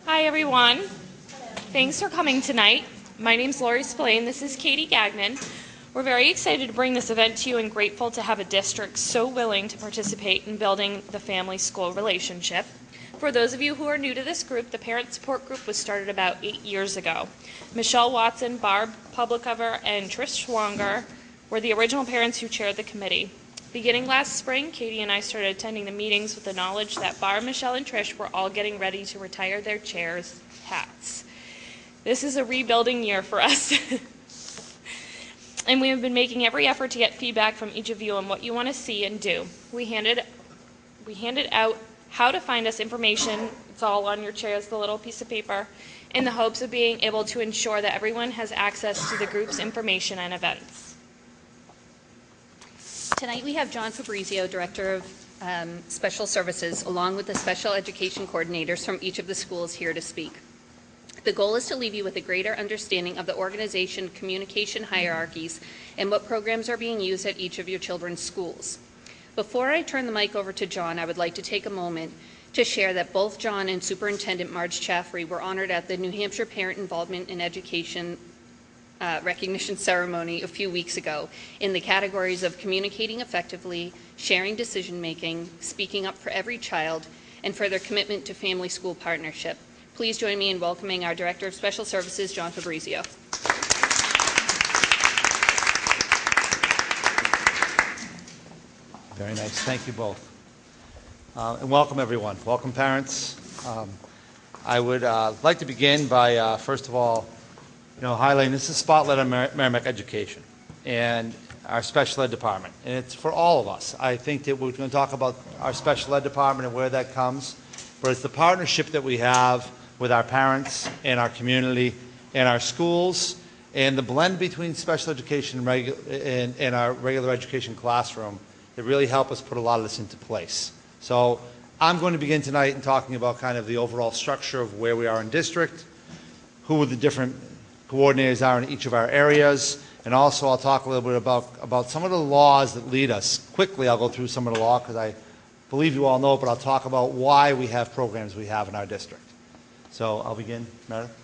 Hi everyone. Thanks for coming tonight. My name's Lori Spillane. This is Katie Gagnon. We're very excited to bring this event to you and grateful to have a district so willing to participate in building the family-school relationship. For those of you who are new to this group, the Parent Support Group was started about 8 years ago. Michelle Watson, Barb Publicover, and Trish Schwanger were the original parents who chaired the committee. Beginning last spring, Katie and I started attending the meetings with the knowledge that Barb, Michelle, and Trish were all getting ready to retire their chairs hats. This is a rebuilding year for us. And we have been making every effort to get feedback from each of you on what you want to see and do. We handed out how to find us information. It's all on your chairs, the little piece of paper, in the hopes of being able to ensure that everyone has access to the group's information and events. Tonight we have John Fabrizio, Director of Special Services, along with the special education coordinators from each of the schools here to speak. The goal is to leave you with a greater understanding of the organization communication hierarchies and what programs are being used at each of your children's schools. Before I turn the mic over to John, I would like to take a moment to share that both John and Superintendent Marge Chaffrey were honored at the New Hampshire Parent Involvement in Education recognition ceremony a few weeks ago in the categories of communicating effectively, sharing decision-making, speaking up for every child, and for their commitment to family-school partnership. Please join me in welcoming our Director of Special Services, John Fabrizio. Very nice. Thank you both. And welcome, everyone. Welcome, parents. I would like to begin by, first of all, highlighting this is Spotlight on Merrimack Education and our special ed department. And it's for all of us. I think that we're going to talk about our special ed department and where that comes, but it's the partnership that we have with our parents and our community and our schools, and the blend between special education and our regular education classroom that really help us put a lot of this into place. So I'm going to begin tonight in talking about kind of the overall structure of where we are in district, who the different coordinators are in each of our areas, and also I'll talk a little bit about some of the laws that lead us. Quickly, I'll go through some of the law because I believe you all know, but I'll talk about why we have programs we have in our district. So I'll begin, Meredith.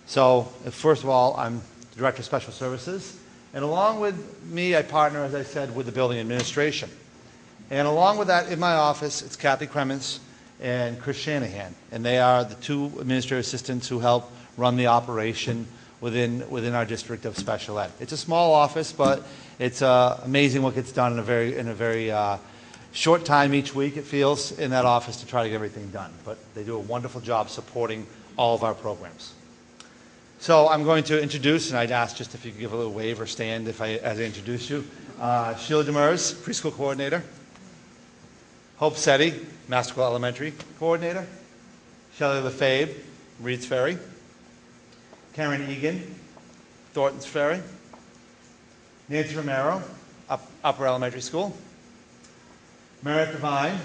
So first of all, I'm the Director of Special Services, and along with me, I partner, as I said, with the building administration. And along with that, in my office, it's Kathy Kremens and Chris Shanahan, and they are the two administrative assistants who help run the operation within our district of special ed. It's a small office, but it's amazing what gets done in a very short time each week, it feels, in that office to try to get everything done. But they do a wonderful job supporting all of our programs. So I'm going to introduce, and I'd ask just if you could give a little wave or stand as I introduce you. Sheila Demers, Preschool Coordinator. Hope Setti, MASTRICOLA Elementary Coordinator. Shelley Lefebvre, Reed's Ferry. Karen Egan, Thornton's Ferry. Nancy Romero, Upper Elementary School. Meredith Devine,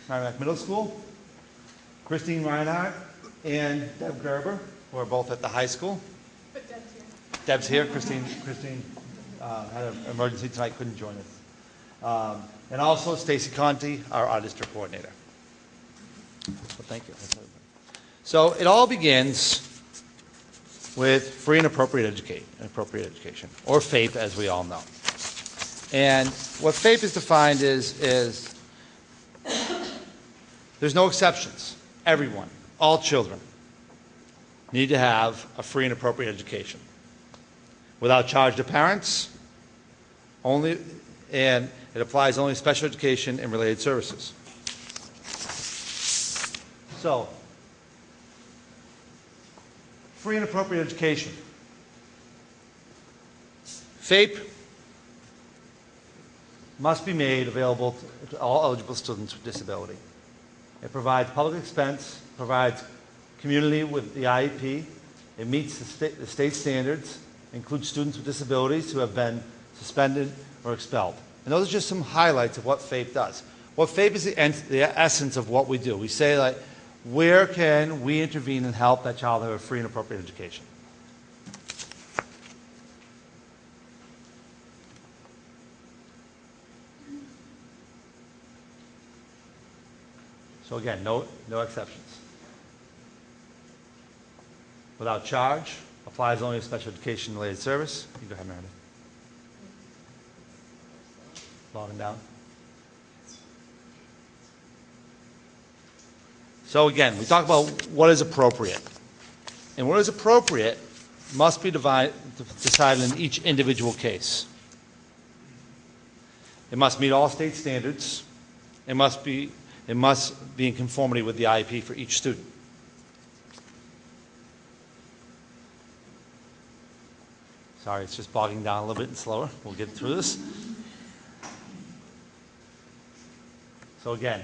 Merrimack Middle School. Christine Reinhardt and Deb Gerber, who are both at the high school. But Deb's here. Deb's here. Christine had an emergency tonight, couldn't join us. And also Stacy Conti, our district coordinator. Well, thank you. So it all begins with free and appropriate education, or FAPE, as we all know. And what FAPE is defined is there's no exceptions. Everyone, all children, need to have a free and appropriate education without charge to parents, and it applies only to special education and related services. So, free and appropriate education. FAPE must be made available to all eligible students with disability. It provides public expense, provides community with the IEP, it meets the state standards, includes students with disabilities who have been suspended or expelled. And those are just some highlights of what FAPE does. What FAPE is the essence of what we do. We say, like, where can we intervene and help that child have a free and appropriate education? So again, no exceptions. Without charge, applies only to special education related service. You go ahead, Meredith. Logging down. So again, we talk about what is appropriate. And what is appropriate must be decided in each individual case. It must meet all state standards. It must be in conformity with the IEP for each student. Sorry, it's just bogging down a little bit and slower. We'll get through this. So again,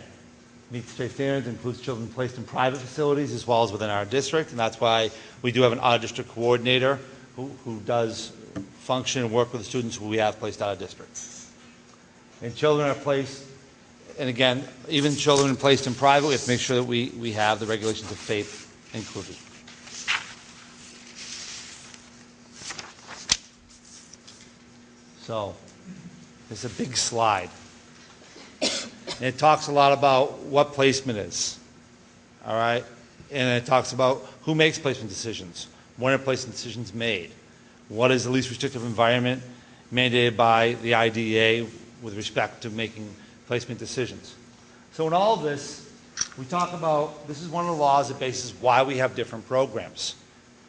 meets state standards, includes children placed in private facilities as well as within our district, and that's why we do have an out-of-district coordinator who does function and work with the students who we have placed out of district. And children are placed, and again, even children placed in private, we have to make sure that we have the regulations of FAPE included. So, it's a big slide. And it talks a lot about what placement is, all right? And it talks about who makes placement decisions, when are placement decisions made, what is the least restrictive environment mandated by the IDEA with respect to making placement decisions. So in all of this, we talk about, this is one of the laws that bases why we have different programs.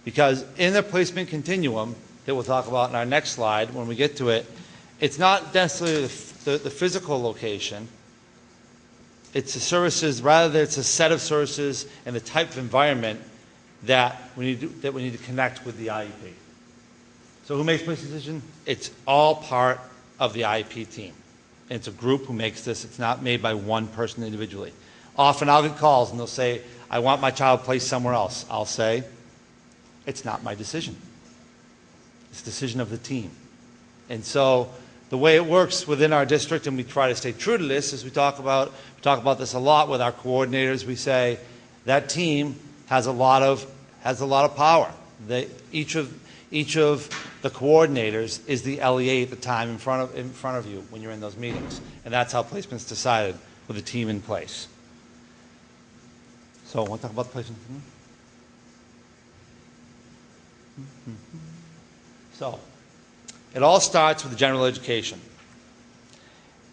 Because in the placement continuum that we'll talk about in our next slide when we get to it, it's not necessarily the physical location. It's the services, rather than it's a set of services and the type of environment that we need to connect with the IEP. So who makes placement decision? It's all part of the IEP team. And it's a group who makes this. It's not made by one person individually. Often I'll get calls and they'll say, I want my child placed somewhere else. I'll say, it's not my decision. It's the decision of the team. And so the way it works within our district, and we try to stay true to this, is we talk about this a lot with our coordinators. We say that team has a lot of power. Each of the coordinators is the LEA at the time in front of you when you're in those meetings, and that's how placement's decided with a team in place. So, want to talk about the placement? So, it all starts with general education.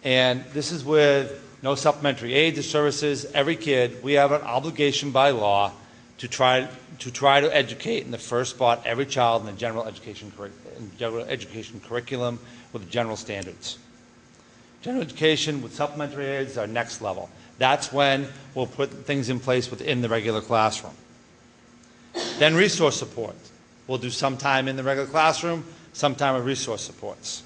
And this is with no supplementary aids or services. Every kid, we have an obligation by law to try to educate in the first spot every child in the general education curriculum with general standards. General education with supplementary aids is our next level. That's when we'll put things in place within the regular classroom. Then resource support. We'll do some time in the regular classroom, some time with resource supports.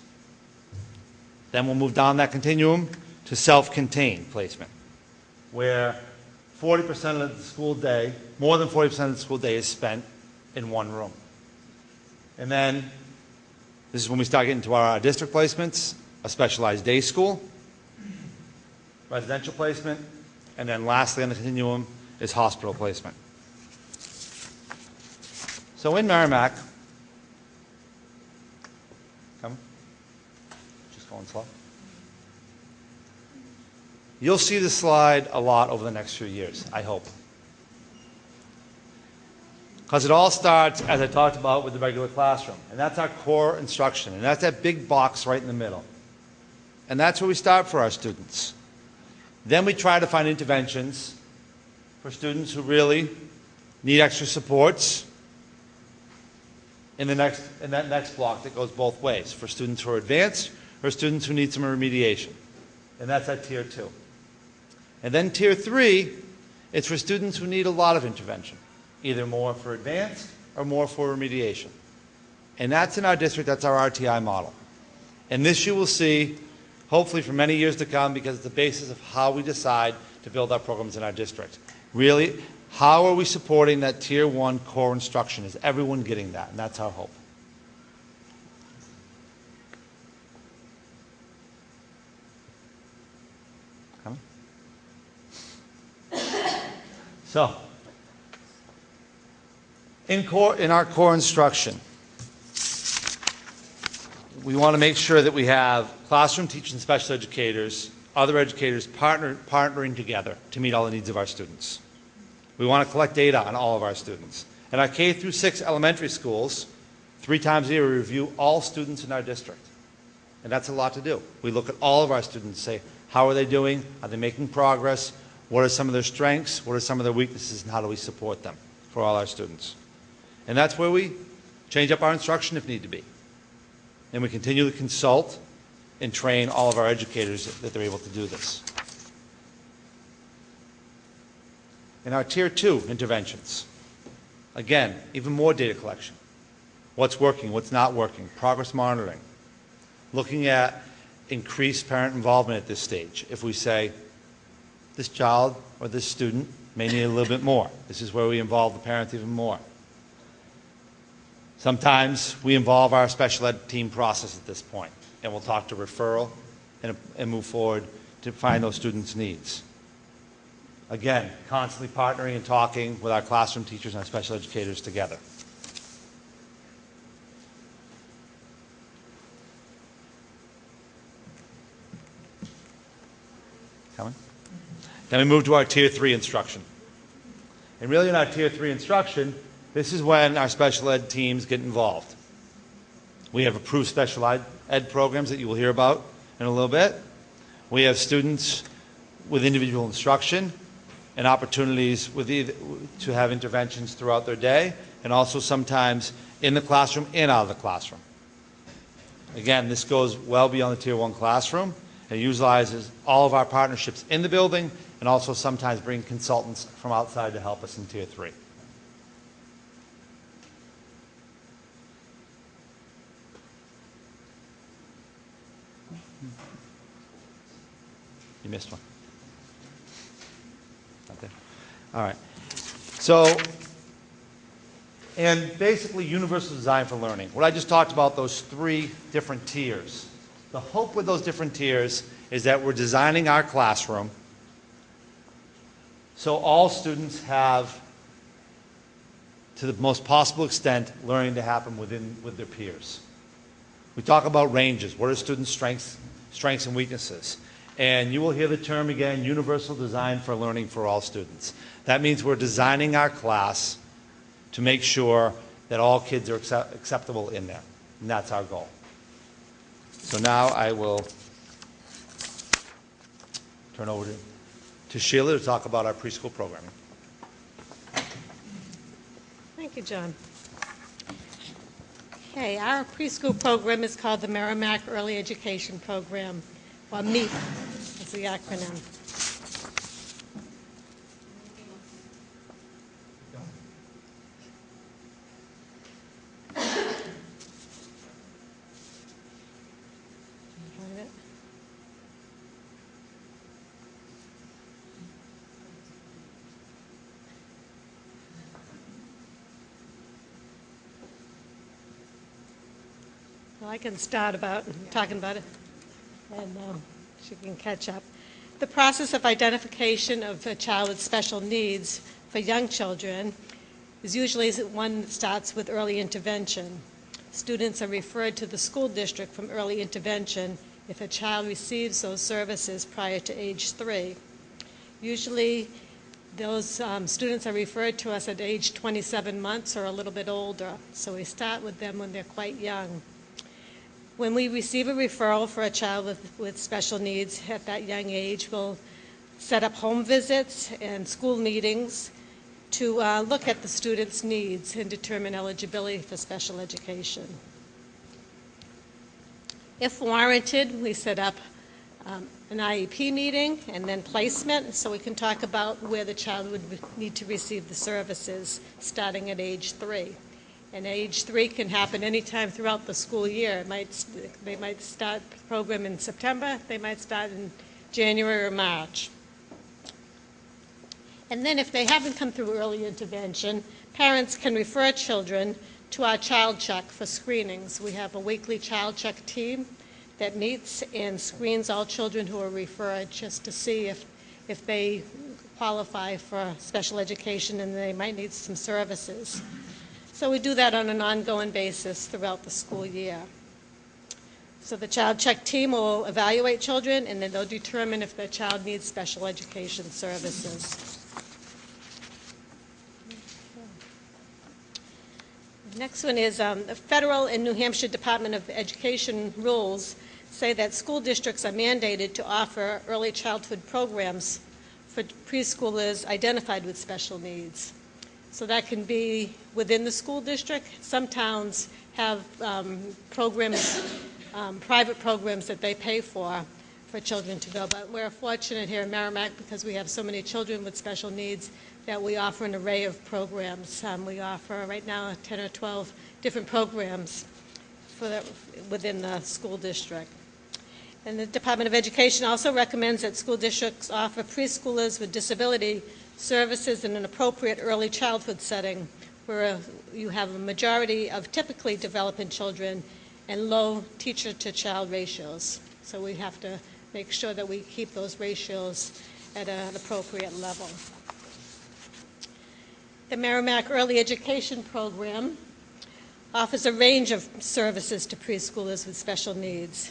Then we'll move down that continuum to self-contained placement, where 40% of the school day, more than 40% of the school day is spent in one room. And then, this is when we start getting to our district placements, a specialized day school, residential placement, and then lastly on the continuum is hospital placement. So in Merrimack, just going slow. You'll see this slide a lot over the next few years, I hope. Because it all starts, as I talked about, with the regular classroom. And that's our core instruction. And that's that big box right in the middle. And that's where we start for our students. Then we try to find interventions for students who really need extra supports in that next block that goes both ways, for students who are advanced or students who need some remediation. And that's at Tier 2. And then Tier 3, it's for students who need a lot of intervention, either more for advanced or more for remediation. And that's in our district, that's our RTI model. And this you will see, hopefully for many years to come, because it's the basis of how we decide to build our programs in our district. Really, how are we supporting that Tier 1 core instruction? Is everyone getting that? And that's our hope. So, in our core instruction, we want to make sure that we have classroom teachers and special educators other educators partnering together to meet all the needs of our students. We want to collect data on all of our students. In our K through 6 elementary schools, 3 times a year we review all students in our district. And that's a lot to do. We look at all of our students and say, how are they doing? Are they making progress? What are some of their strengths? What are some of their weaknesses? And how do we support them for all our students? And that's where we change up our instruction if need to be. And we continue to consult and train all of our educators that they're able to do this. In our Tier 2 interventions, again, even more data collection. What's working, what's not working, progress monitoring. Looking at increased parent involvement at this stage. If we say, this child or this student may need a little bit more. This is where we involve the parents even more. Sometimes we involve our special ed team process at this point, and we'll talk to referral and move forward to find those students' needs. Again, constantly partnering and talking with our classroom teachers and our special educators together. Coming? Then we move to our Tier 3 instruction. And really in our Tier 3 instruction, this is when our special ed teams get involved. We have approved special ed programs that you will hear about in a little bit. We have students with individual instruction and opportunities to have interventions throughout their day, and also sometimes in the classroom and out of the classroom. Again, this goes well beyond the Tier 1 classroom. It utilizes all of our partnerships in the building and also sometimes bring consultants from outside to help us in Tier 3. You missed one. Not there. All right. So, and basically universal design for learning. What I just talked about, those 3 different tiers. The hope with those different tiers is that we're designing our classroom so all students have, to the most possible extent, learning to happen with their peers. We talk about ranges. What are students' strengths and weaknesses? And you will hear the term again, universal design for learning for all students. That means we're designing our class to make sure that all kids are acceptable in there. And that's our goal. So now I will turn over to Sheila to talk about our preschool programming. Thank you, John. Okay, our preschool program is called the Merrimack Early Education Program, or MEEP is the acronym. Well, I can start talking about it, and she can catch up. The process of identification of a child with special needs for young children is usually one that starts with early intervention. Students are referred to the school district from early intervention if a child receives those services prior to age 3. Usually, those students are referred to us at age 27 months or a little bit older, so we start with them when they're quite young. When we receive a referral for a child with special needs at that young age, we'll set up home visits and school meetings to look at the student's needs and determine eligibility for special education. If warranted, we set up an IEP meeting and then placement, so we can talk about where the child would need to receive the services starting at age 3. And age 3 can happen anytime throughout the school year. They might start the program in September, they might start in January or March. And then if they haven't come through early intervention, parents can refer children to our child check for screenings. We have a weekly child check team that meets and screens all children who are referred just to see if they qualify for special education and they might need some services. So we do that on an ongoing basis throughout the school year. So the child check team will evaluate children, and then they'll determine if the child needs special education services. The next one is the federal and New Hampshire Department of Education rules say that school districts are mandated to offer early childhood programs for preschoolers identified with special needs. So that can be within the school district. Some towns have programs, private programs that they pay for children to go. But we're fortunate here in Merrimack because we have so many children with special needs that we offer an array of programs. We offer right now 10 or 12 different programs within the school district. And the Department of Education also recommends that school districts offer preschoolers with disability services in an appropriate early childhood setting where you have a majority of typically developing children and low teacher-to-child ratios. So we have to make sure that we keep those ratios at an appropriate level. The Merrimack Early Education Program offers a range of services to preschoolers with special needs.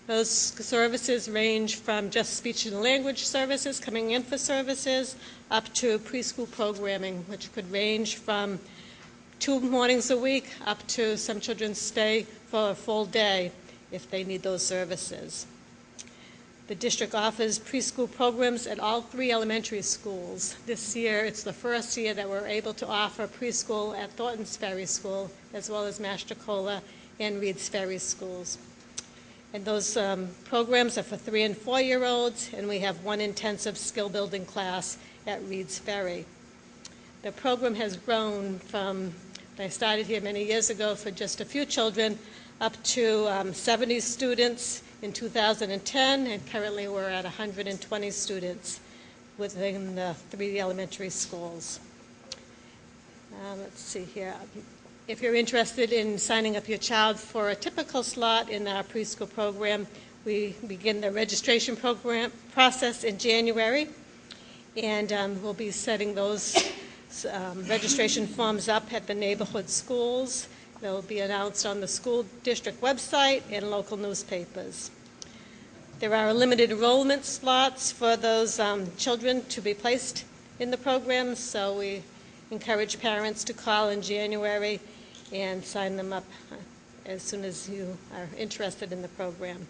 Those services range from just speech and language services, coming in for services, up to preschool programming, which could range from 2 mornings a week up to some children stay for a full day if they need those services. The district offers preschool programs at all 3 elementary schools. This year, it's the first year that we're able to offer preschool at Thornton's Ferry School, as well as MASTRICOLA and Reed's Ferry schools. And those programs are for 3- and 4-year-olds, and we have 1 intensive skill-building class at Reed's Ferry. The program has grown from, I started here many years ago for just a few children, up to 70 students in 2010, and currently we're at 120 students within the 3 elementary schools. Let's see here. If you're interested in signing up your child for a typical slot in our preschool program, we begin the registration program process in January, and we'll be setting those registration forms up at the neighborhood schools. They'll be announced on the school district website and local newspapers. There are limited enrollment slots for those children to be placed in the program, so we encourage parents to call in January and sign them up as soon as you are interested in the program.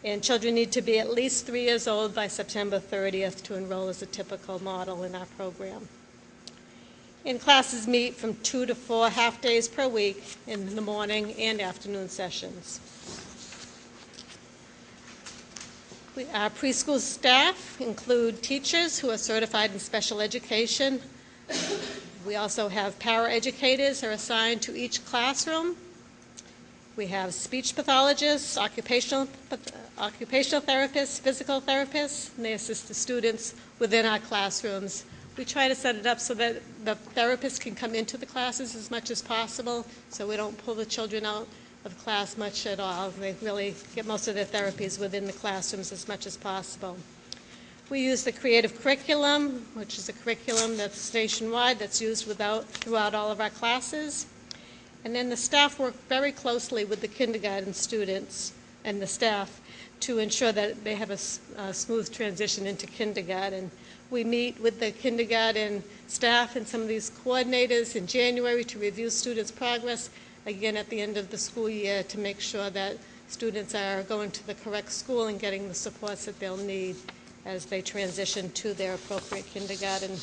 And children need to be at least 3 years old by September 30th to enroll as a typical model in our program. And classes meet from 2 to 4 half-days per week in the morning and afternoon sessions. Our preschool staff include teachers who are certified in special education. We also have paraeducators who are assigned to each classroom. We have speech pathologists, occupational therapists, physical therapists, and they assist the students within our classrooms. We try to set it up so that the therapists can come into the classes as much as possible, so we don't pull the children out of class much at all. They really get most of their therapies within the classrooms as much as possible. We use the creative curriculum, which is a curriculum that's nationwide, that's used throughout all of our classes. And then the staff work very closely with the kindergarten students and the staff to ensure that they have a smooth transition into kindergarten. We meet with the kindergarten staff and some of these coordinators in January to review students' progress, again at the end of the school year, to make sure that students are going to the correct school and getting the supports that they'll need as they transition to their appropriate kindergarten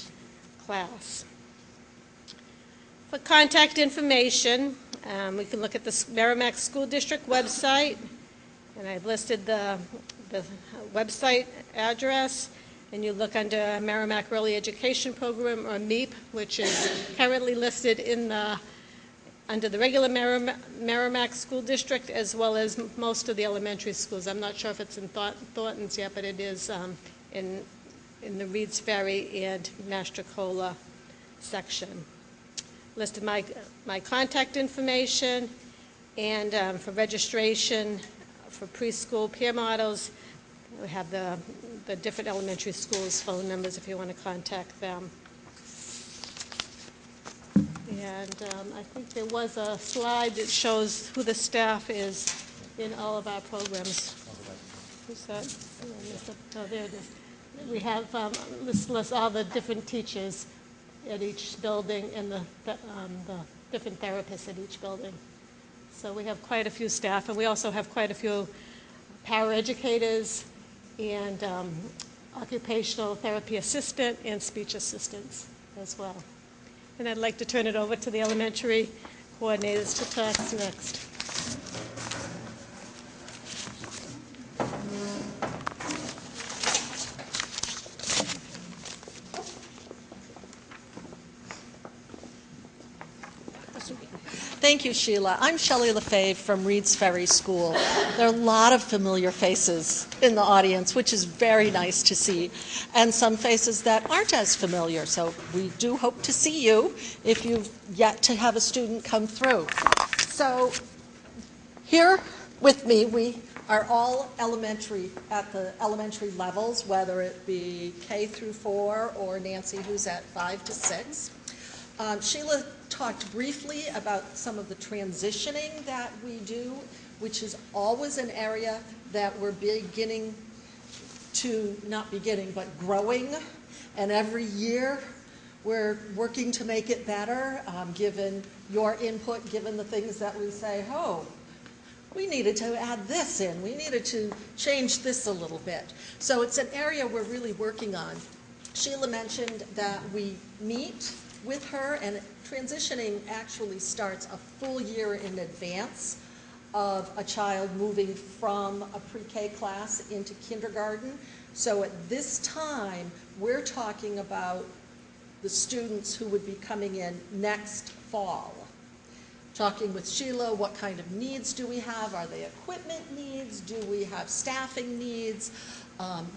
class. For contact information, we can look at the Merrimack School District website, and I've listed the website address, and you look under Merrimack Early Education Program, or MEEP, which is currently listed under the regular Merrimack School District, as well as most of the elementary schools. I'm not sure if it's in Thornton's yet, but it is in the Reed's Ferry and MASTRICOLA section. Listed my contact information, and for registration for preschool peer models, we have the different elementary schools' phone numbers if you want to contact them. And I think there was a slide that shows who the staff is in all of our programs. Who's that? Oh, there it is. We have lists all the different teachers at each building and the different therapists at each building. So we have quite a few staff, and we also have quite a few paraeducators and occupational therapy assistant and speech assistants as well. And I'd like to turn it over to the elementary coordinators to talk next. Thank you, Sheila. I'm Shelley LaFave from Reed's Ferry School. There are a lot of familiar faces in the audience, which is very nice to see, and some faces that aren't as familiar. So we do hope to see you if you've yet to have a student come through. So here with me, we are all elementary at the elementary levels, whether it be K through 4 or Nancy, who's at 5 to 6. Sheila talked briefly about some of the transitioning that we do, which is always an area that we're beginning to, not beginning, but growing. And every year we're working to make it better, given your input, given the things that we say, oh, we needed to add this in, we needed to change this a little bit. So it's an area we're really working on. Sheila mentioned that we meet with her, and transitioning actually starts a full year in advance of a child moving from a pre-K class into kindergarten. So at this time, we're talking about the students who would be coming in next fall. Talking with Sheila, what kind of needs do we have? Are they equipment needs? Do we have staffing needs?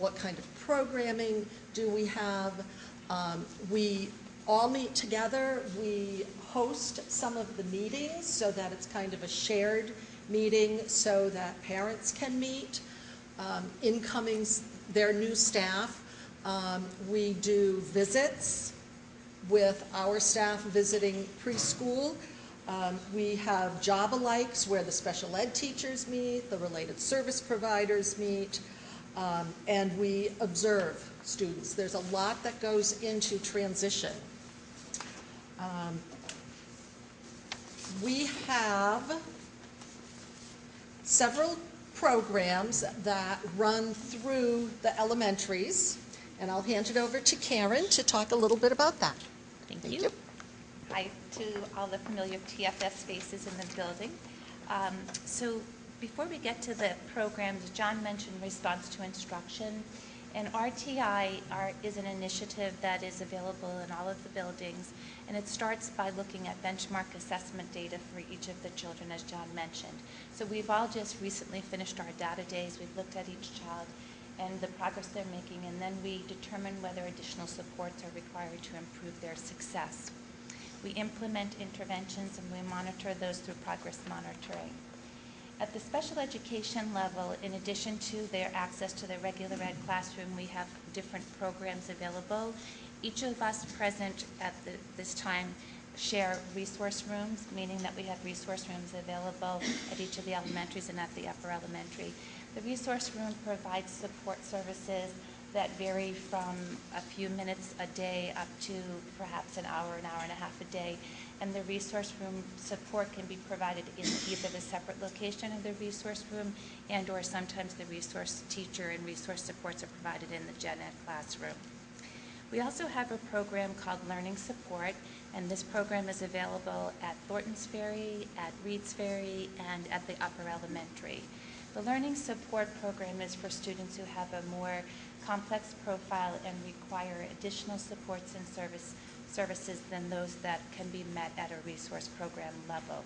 What kind of programming do we have? We all meet together. We host some of the meetings so that it's kind of a shared meeting so that parents can meet. Incoming, their new staff. We do visits with our staff visiting preschool. We have job-alikes where the special ed teachers meet, the related service providers meet, and we observe students. There's a lot that goes into transition. We have several programs that run through the elementaries, and I'll hand it over to Karen to talk a little bit about that. Thank you. Hi to all the familiar TFS faces in the building. So before we get to the programs, John mentioned response to instruction, and RTI is an initiative that is available in all of the buildings, and it starts by looking at benchmark assessment data for each of the children, as John mentioned. So we've all just recently finished our data days. We've looked at each child and the progress they're making, and then we determine whether additional supports are required to improve their success. We implement interventions and we monitor those through progress monitoring. At the special education level, in addition to their access to the regular ed classroom, we have different programs available. Each of us present at this time share resource rooms, meaning that we have resource rooms available at each of the elementaries and at the upper elementary. The resource room provides support services that vary from a few minutes a day up to perhaps an hour and a half a day. And the resource room support can be provided in either the separate location of the resource room and or sometimes the resource teacher and resource supports are provided in the gen ed classroom. We also have a program called Learning Support, and this program is available at Thornton's Ferry, at Reed's Ferry, and at the upper elementary. The Learning Support program is for students who have a more complex profile and require additional supports and services than those that can be met at a resource program level.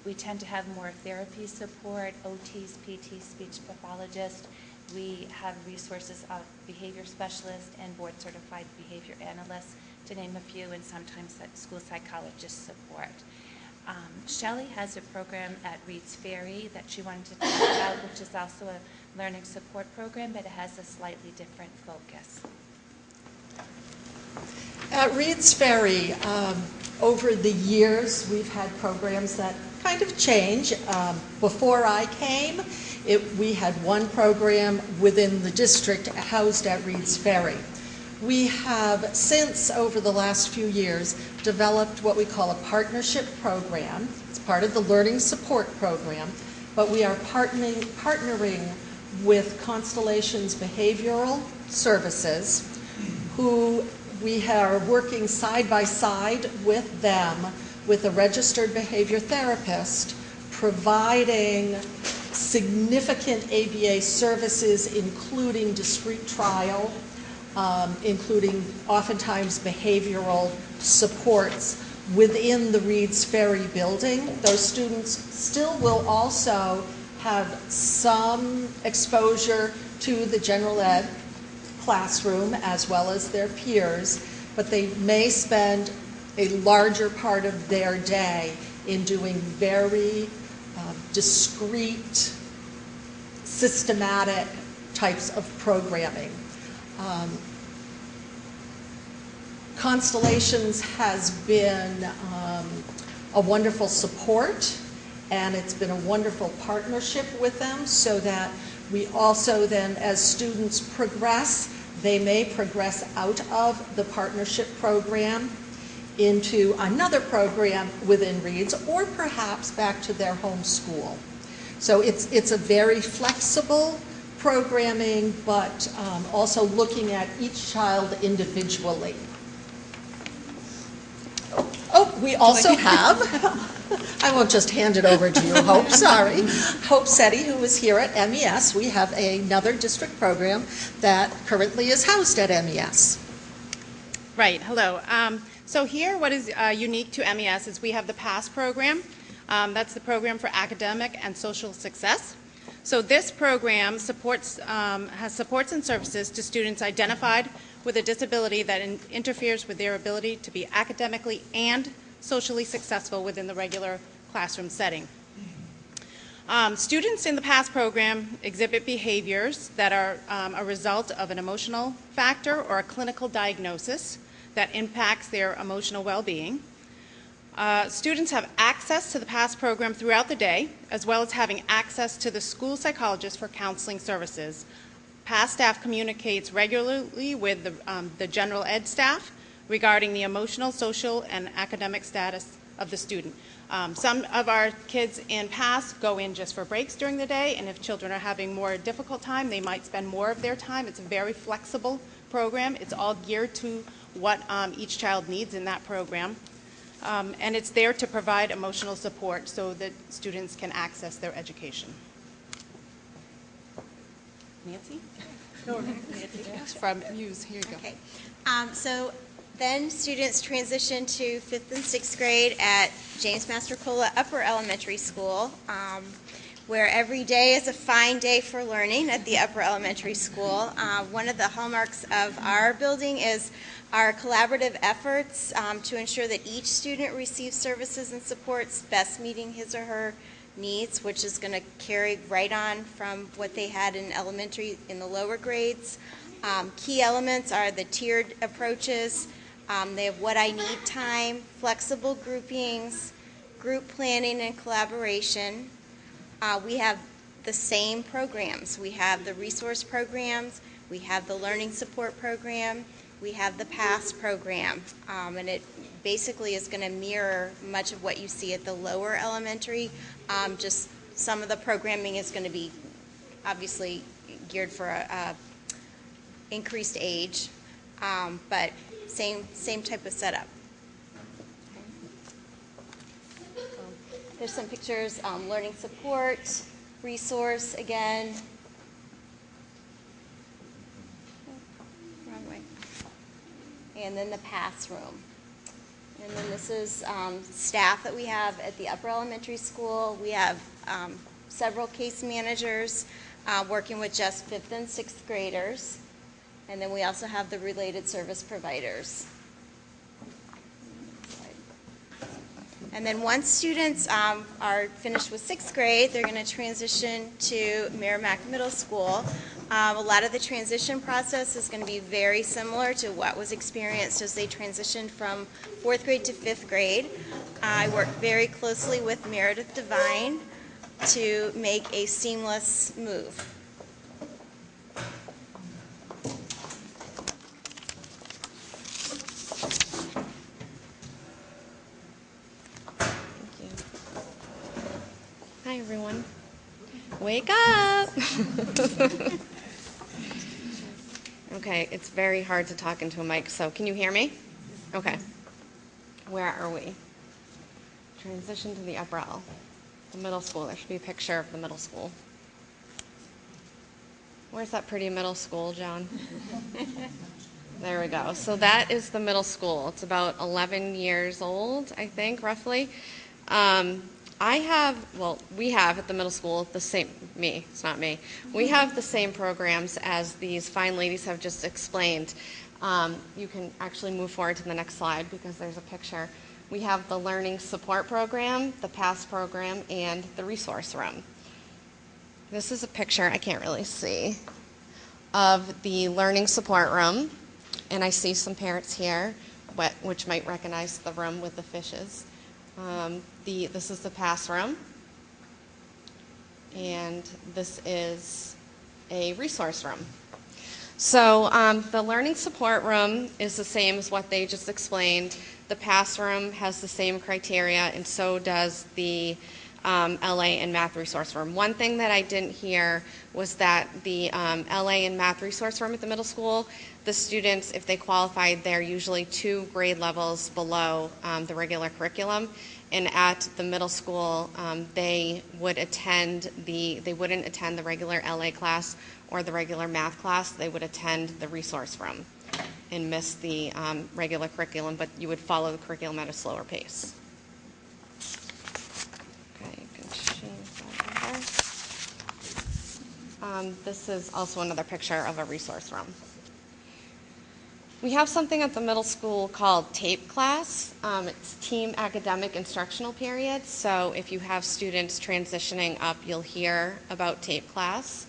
We tend to have more therapy support, OTs, PTs, speech pathologists. We have resources of behavior specialists and board certified behavior analysts, to name a few, and sometimes school psychologist support. Shelley has a program at Reed's Ferry that she wanted to talk about, which is also a learning support program, but it has a slightly different focus. At Reed's Ferry, over the years, we've had programs that kind of change. Before I came, we had one program within the district housed at Reed's Ferry. We have since, over the last few years, developed what we call a partnership program. It's part of the Learning Support Program, but we are partnering with Constellation's Behavioral Services, who we are working side by side with them, with a registered behavior therapist, providing significant ABA services, including discrete trial, including oftentimes behavioral supports within the Reed's Ferry building. Those students still will also have some exposure to the general ed classroom as well as their peers, but they may spend a larger part of their day in doing very discrete, systematic types of programming. Constellations has been a wonderful support, and it's been a wonderful partnership with them, so that we also then, as students progress, they may progress out of the partnership program into another program within Reed's, or perhaps back to their home school. So it's a very flexible programming, but also looking at each child individually. Oh, we also have, I won't just hand it over to you, Hope, sorry. Hope Setti, who is here at MES. We have another district program that currently is housed at MES. Right, hello. So here, what is unique to MES is we have the PASS program. That's the program for academic and social success. So this program supports, has supports and services to students identified with a disability that interferes with their ability to be academically and socially successful within the regular classroom setting. Students in the PASS program exhibit behaviors that are a result of an emotional factor or a clinical diagnosis that impacts their emotional well-being. Students have access to the PASS program throughout the day, as well as having access to the school psychologist for counseling services. PASS staff communicates regularly with the general ed staff regarding the emotional, social, and academic status of the student. Some of our kids in PASS go in just for breaks during the day, and if children are having more difficult time, they might spend more of their time. It's a very flexible program. It's all geared to what each child needs in that program. And it's there to provide emotional support so that students can access their education. Nancy? No, Nancy from Muse. Here you go. Okay. So then students transition to 5th and 6th grade at James MASTRICOLA Upper Elementary School, where every day is a fine day for learning at the Upper Elementary School. One of the hallmarks of our building is our collaborative efforts to ensure that each student receives services and supports best meeting his or her needs, which is going to carry right on from what they had in elementary in the lower grades. Key elements are the tiered approaches. They have what I need time, flexible groupings, group planning and collaboration. We have the same programs. We have the resource programs, we have the learning support program, we have the PASS program, and it basically is going to mirror much of what you see at the lower elementary. Just some of the programming is going to be obviously geared for a increased age, but same type of setup. There's some pictures, learning support, resource again. Wrong way. And then the PASS room. And then this is staff that we have at the upper elementary school. We have several case managers working with just 5th and 6th graders. And then we also have the related service providers. And then once students are finished with 6th grade, they're going to transition to Merrimack Middle School. A lot of the transition process is going to be very similar to what was experienced as they transitioned from 4th grade to 5th grade. I work very closely with Meredith Devine to make a seamless move. Thank you. Hi, everyone. Wake up! Okay, it's very hard to talk into a mic, so can you hear me? Okay. Where are we? Transition to the upper L. The middle school. There should be a picture of the middle school. Where's that pretty middle school, John? There we go. So that is the middle school. It's about 11 years old, I think, roughly. We have at the middle school the same, it's not me. We have the same programs as these fine ladies have just explained. You can actually move forward to the next slide because there's a picture. We have the Learning Support Program, the PASS program, and the Resource Room. This is a picture, I can't really see, of the Learning Support Room. And I see some parents here, which might recognize the room with the fishes. This is the PASS room, and this is a resource room. So the learning support room is the same as what they just explained. The PASS room has the same criteria, and so does the LA and math resource room. One thing that I didn't hear was that the LA and math resource room at the middle school, the students, if they qualified, they're usually 2 grade levels below the regular curriculum. And at the middle school, they wouldn't attend the regular LA class or the regular math class. They would attend the resource room and miss the regular curriculum, but you would follow the curriculum at a slower pace. Okay, you can change that over. This is also another picture of a resource room. We have something at the middle school called TAIP class. It's Team Academic Instructional Period. So if you have students transitioning up, you'll hear about TAIP class.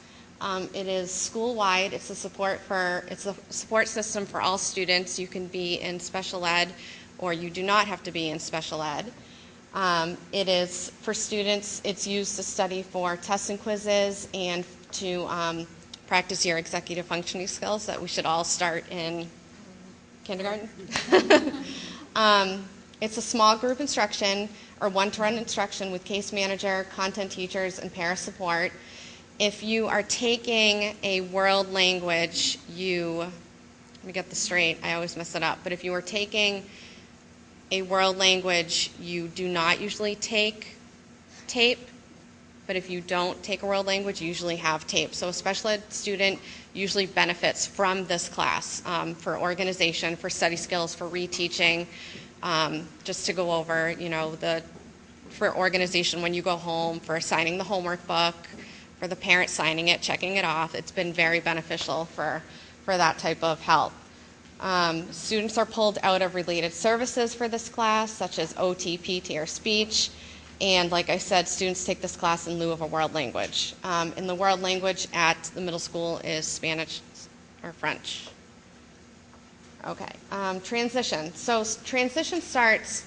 It is school-wide. It's a support system for all students. You can be in special ed, or you do not have to be in special ed. It is for students. It's used to study for tests and quizzes and to practice your executive functioning skills that we should all start in kindergarten. It's a small group instruction or one-to-one instruction with case manager, content teachers, and para support. If you are taking a world language, let me get this straight, I always mess it up, but if you are taking a world language, you do not usually take TAIP, but if you don't take a world language, you usually have TAIP. So a special ed student usually benefits from this class for organization, for study skills, for reteaching, just to go over, for organization when you go home, for signing the homework book, for the parent signing it, checking it off. It's been very beneficial for that type of help. Students are pulled out of related services for this class, such as OT, PT, or speech. And like I said, students take this class in lieu of a world language. And the world language at the middle school is Spanish or French. Okay, transition. So transition starts,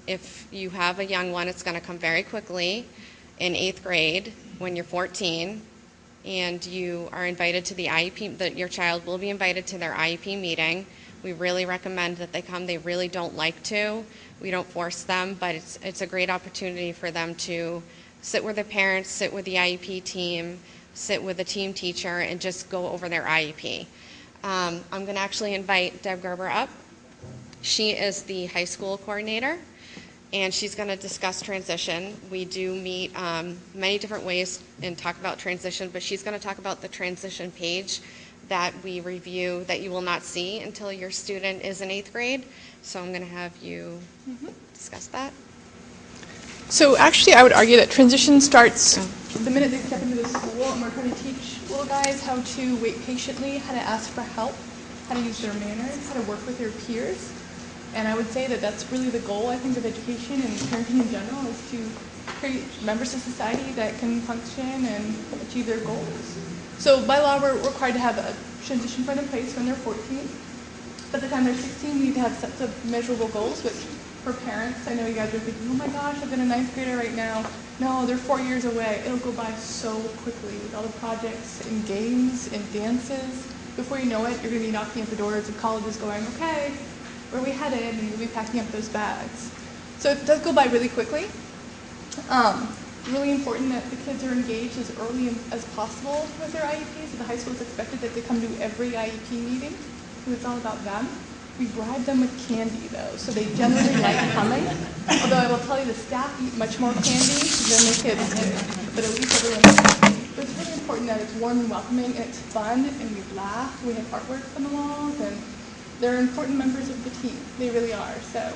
if you have a young one, it's going to come very quickly in 8th grade when you're 14. And you are invited to the IEP, your child will be invited to their IEP meeting. We really recommend that they come. They really don't like to. We don't force them, but it's a great opportunity for them to sit with their parents, sit with the IEP team, sit with the team teacher, and just go over their IEP. I'm going to actually invite Deb Gerber up. She is the high school coordinator, and she's going to discuss transition. We do meet many different ways and talk about transition, but she's going to talk about the transition page that we review that you will not see until your student is in 8th grade. So I'm going to have you discuss that. So actually I would argue that transition starts the minute they step into the school, and we're trying to teach little guys how to wait patiently, how to ask for help, how to use their manners, how to work with their peers. And I would say that that's really the goal, I think, of education and parenting in general, is to create members of society that can function and achieve their goals. So by law, we're required to have a transition plan in place when they're 14. By the time they're 16, we need to have sets of measurable goals, which for parents, I know you guys are thinking, oh my gosh, I've got a 9th grader right now. No, they're 4 years away. It'll go by so quickly with all the projects and games and dances. Before you know it, you're going to be knocking at the doors of colleges going, okay, where are we headed? And you'll be packing up those bags. So it does go by really quickly. Really important that the kids are engaged as early as possible with their IEPs. So the high school is expected that they come to every IEP meeting because it's all about them. We bribe them with candy though, so they generally like coming. Although I will tell you the staff eat much more candy than the kids do, but at least everyone's happy. But it's really important that it's warm and welcoming and it's fun and we laugh. We have artwork on the walls and they're important members of the team. They really are. So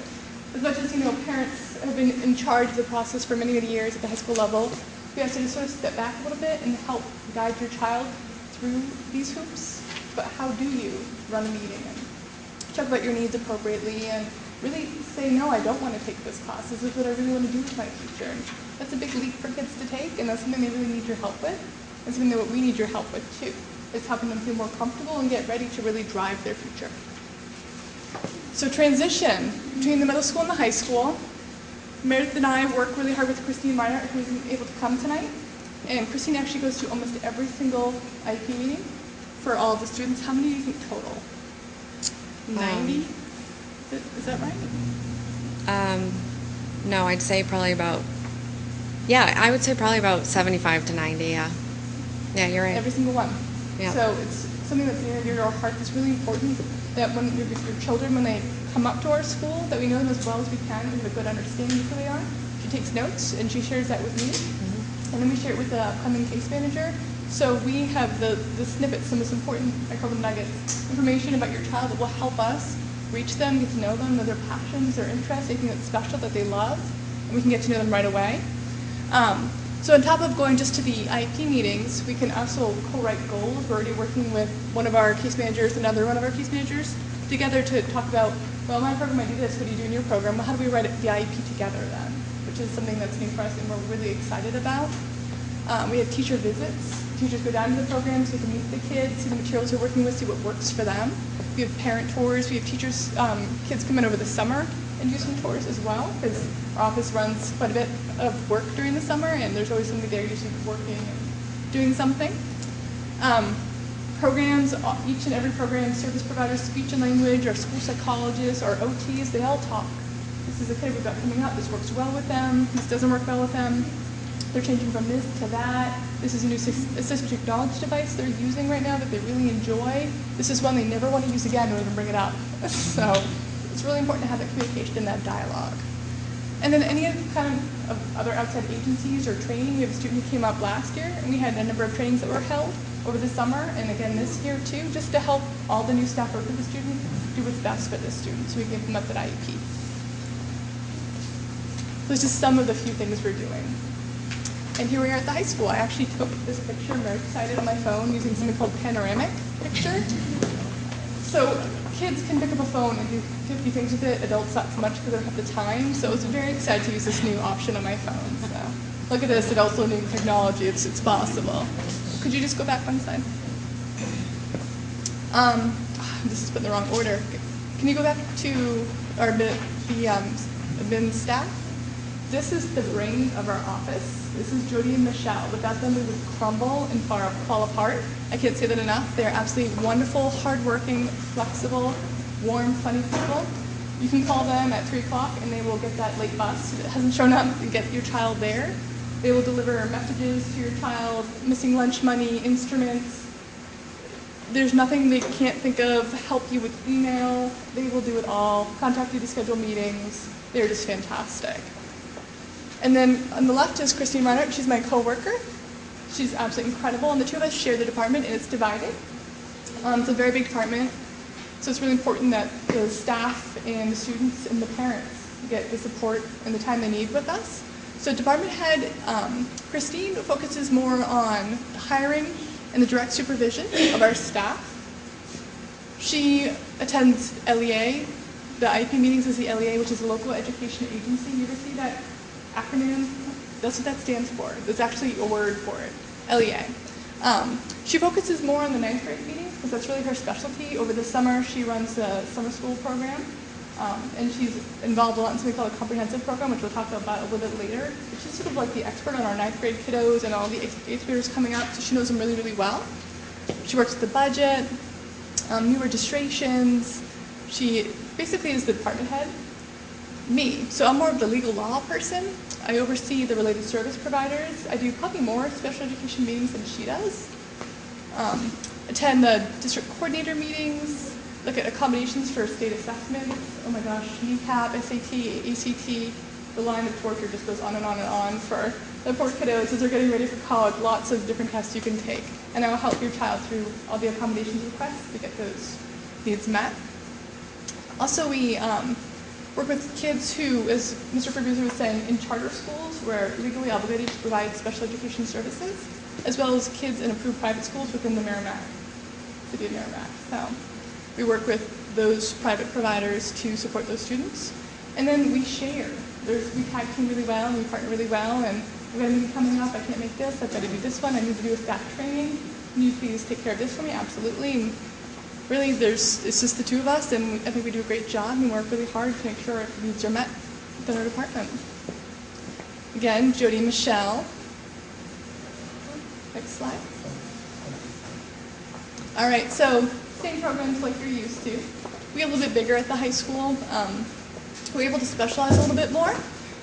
as much as, parents have been in charge of the process for many, many years at the high school level, we have to just sort of step back a little bit and help guide your child through these hoops. But how do you run a meeting and talk about your needs appropriately and really say, no, I don't want to take this class. This is what I really want to do with my future. And that's a big leap for kids to take, and that's something they really need your help with. And something that we need your help with too. It's helping them feel more comfortable and get ready to really drive their future. So transition between the middle school and the high school. Meredith and I work really hard with Christine Meinert, who isn't able to come tonight. And Christine actually goes to almost every single IEP meeting for all of the students. How many do you think total? 90? Is that right? No, I'd say probably about, I would say probably about 75 to 90, yeah. Yeah, you're right. Every single one. Yeah. So it's something that's near and dear to our hearts. It's really important that when your children, when they come up to our school, that we know them as well as we can, we have a good understanding of who they are. She takes notes and she shares that with me. Mm-hmm. And then we share it with the upcoming case manager. So we have the snippets, the most important, I call them nuggets, information about your child that will help us reach them, get to know them, know their passions, their interests, anything that's special that they love, and we can get to know them right away. So on top of going just to the IEP meetings, we can also co-write goals. We're already working with one of our case managers, another one of our case managers, together to talk about, well, my program, I do this, what do you do in your program? Well, how do we write the IEP together then? Which is something that's new for us and we're really excited about. We have teacher visits. Teachers go down to the programs, we can meet the kids, see the materials they're working with, see what works for them. We have parent tours. We have teachers, kids come in over the summer and do some tours as well, because our office runs quite a bit of work during the summer, and there's always somebody there usually working and doing something. Programs, each and every program, service providers, speech and language, our school psychologists, our OTs, they all talk. This is a kid we've got coming up, this works well with them, this doesn't work well with them. They're changing from this to that. This is a new assistive technology device they're using right now that they really enjoy. This is one they never want to use again, don't even bring it up. So it's really important to have that communication and that dialogue. And then any kind of other outside agencies or training. We have a student who came up last year, and we had a number of trainings that were held over the summer, and again this year too, just to help all the new staff work with the student do what's best for this student, so we can implement that IEP. So it's just some of the few things we're doing. And here we are at the high school. I actually took this picture, I'm very excited, on my phone using something called panoramic picture. So kids can pick up a phone and do 50 things with it. Adults not so much because they don't have the time. So I was very excited to use this new option on my phone. So look at this, adults learning technology. It's possible. Could you just go back one slide? This is put in the wrong order. Can you go back to our admin staff? This is the brain of our office. This is Jody and Michelle. Without them, we would crumble and fall apart. I can't say that enough. They're absolutely wonderful, hardworking, flexible, warm, funny people. You can call them at 3 o'clock and they will get that late bus that hasn't shown up and get your child there. They will deliver messages to your child, missing lunch money, instruments. There's nothing they can't think of, help you with email. They will do it all, contact you to schedule meetings. They're just fantastic. And then on the left is Christine Meinert. She's my co-worker. She's absolutely incredible. And the two of us share the department, and it's divided. It's a very big department. So it's really important that the staff and the students and the parents get the support and the time they need with us. So department head, Christine, focuses more on hiring and the direct supervision of our staff. She attends LEA. The IEP meetings is the LEA, which is a local education agency. You ever see that acronym? That's what that stands for. There's actually a word for it, LEA. She focuses more on the 9th grade meetings because that's really her specialty. Over the summer, she runs the summer school program, and she's involved a lot in something called a comprehensive program, which we'll talk about a little bit later. But she's sort of like the expert on our 9th grade kiddos and all the 8th graders coming up, so she knows them really, really well. She works with the budget, new registrations. She basically is the department head. Me, so I'm more of the legal law person. I oversee the related service providers. I do probably more special education meetings than she does. Attend the district coordinator meetings, look at accommodations for state assessments. Oh my gosh, MEEP, SAT, ACT, the line of torture just goes on and on and on for the poor kiddos as they're getting ready for college. Lots of different tests you can take. And I'll help your child through all the accommodations requests to get those needs met. Also, we work with kids who, as Mr. Fabrizio was saying, in charter schools we're legally obligated to provide special education services, as well as kids in approved private schools within the Merrimack, city of Merrimack. So we work with those private providers to support those students. And then we share. We tag team really well and we partner really well, and we're going to be coming up, I can't make this, I've got to do this one, I need to do a staff training. Can you please take care of this for me? Absolutely. And really, it's just the two of us, and I think we do a great job and work really hard to make sure our needs are met within our department. Again, Jody and Michelle. Next slide. All right, so same programs like you're used to. We get a little bit bigger at the high school. We're able to specialize a little bit more.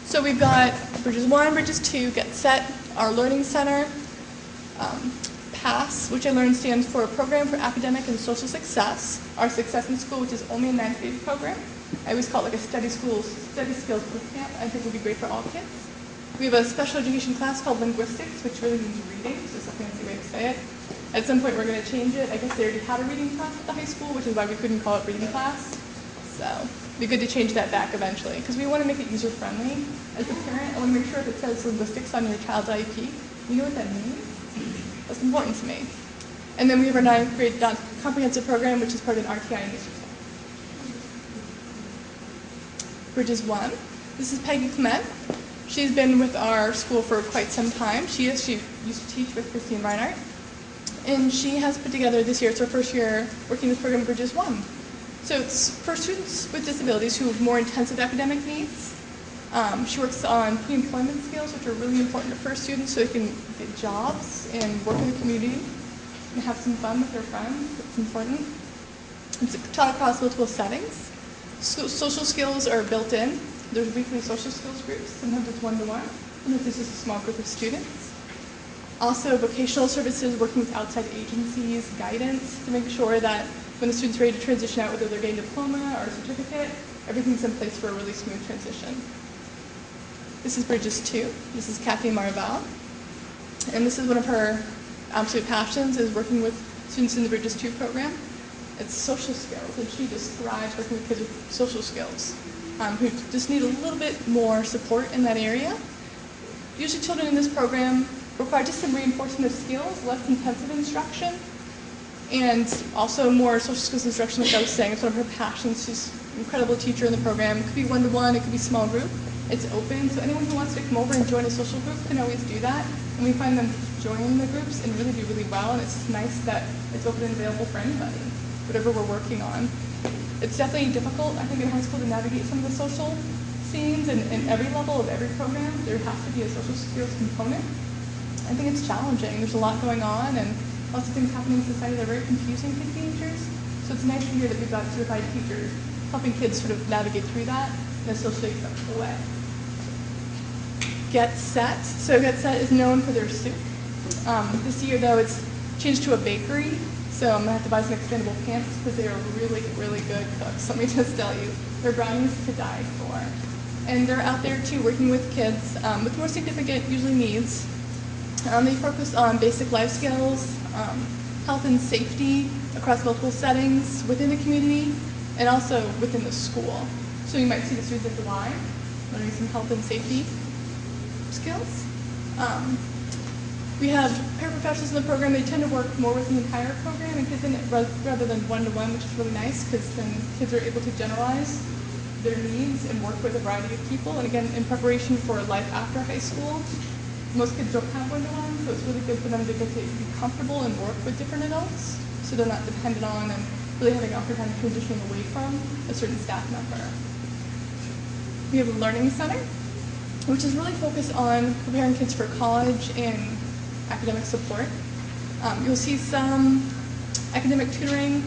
So we've got Bridges 1, Bridges 2, Get Set, our Learning Center, PASS, which I learned stands for Program for Academic and Social Success, our Success in School, which is only a 9th grade program. I always call it like a study skills boot camp. I think would be great for all kids. We have a special education class called Linguistics, which really means reading, so it's a fancy way to say it. At some point we're going to change it. I guess they already had a reading class at the high school, which is why we couldn't call it reading class. So it'd be good to change that back eventually, because we want to make it user-friendly. As a parent, I want to make sure if it says linguistics on your child's IEP, you know what that means? That's important to me. And then we have our 9th grade comprehensive program, which is part of an RTI initiative. Bridges 1. This is Peggy Clement. She's been with our school for quite some time. She used to teach with Christine Reinhardt. And she has put together this year, it's her first year working this program, Bridges 1. So it's for students with disabilities who have more intensive academic needs. She works on pre-employment skills, which are really important for students so they can get jobs and work in the community and have some fun with their friends. It's important. It's taught across multiple settings. Social skills are built in. There's weekly social skills groups. Sometimes it's one-to-one. Sometimes it's just a small group of students. Also, vocational services, working with outside agencies, guidance to make sure that when the student's ready to transition out, whether they're getting a diploma or a certificate, everything's in place for a really smooth transition. This is Bridges 2. This is Kathy Marval. And this is one of her absolute passions, is working with students in the Bridges 2 program. It's social skills, and she just thrives working with kids with social skills who just need a little bit more support in that area. Usually children in this program require just some reinforcement of skills, less intensive instruction, and also more social skills instruction, like I was saying. It's one of her passions. She's an incredible teacher in the program. It could be one-to-one, it could be small group. It's open, so anyone who wants to come over and join a social group can always do that. And we find them join the groups and really do really well, and it's just nice that it's open and available for anybody, whatever we're working on. It's definitely difficult, I think, in high school to navigate some of the social scenes, and every level of every program, there has to be a social skills component. I think it's challenging. There's a lot going on, and lots of things happening in society that are very confusing to teenagers. So it's nice to hear that we've got certified teachers helping kids sort of navigate through that in a socially acceptable way. Get Set. So Get Set is known for their soup. This year, though, it's changed to a bakery. So I'm going to have to buy some expandable pants because they are really, really good cooks. Let me just tell you, their brownies to die for. And they're out there, too, working with kids with more significant, usually, needs. They focus on basic life skills, health and safety across multiple settings within the community and also within the school. So you might see the students at the Y learning some health and safety skills. We have paraprofessionals in the program. They tend to work more with the entire program and kids in it rather than one-to-one, which is really nice because then kids are able to generalize their needs and work with a variety of people. And again, in preparation for life after high school, most kids don't have one-to-one, so it's really good for them to get to be comfortable and work with different adults, so they're not dependent on and really having a hard time transitioning away from a certain staff member. We have a learning center, which is really focused on preparing kids for college and academic support. You'll see some academic tutoring,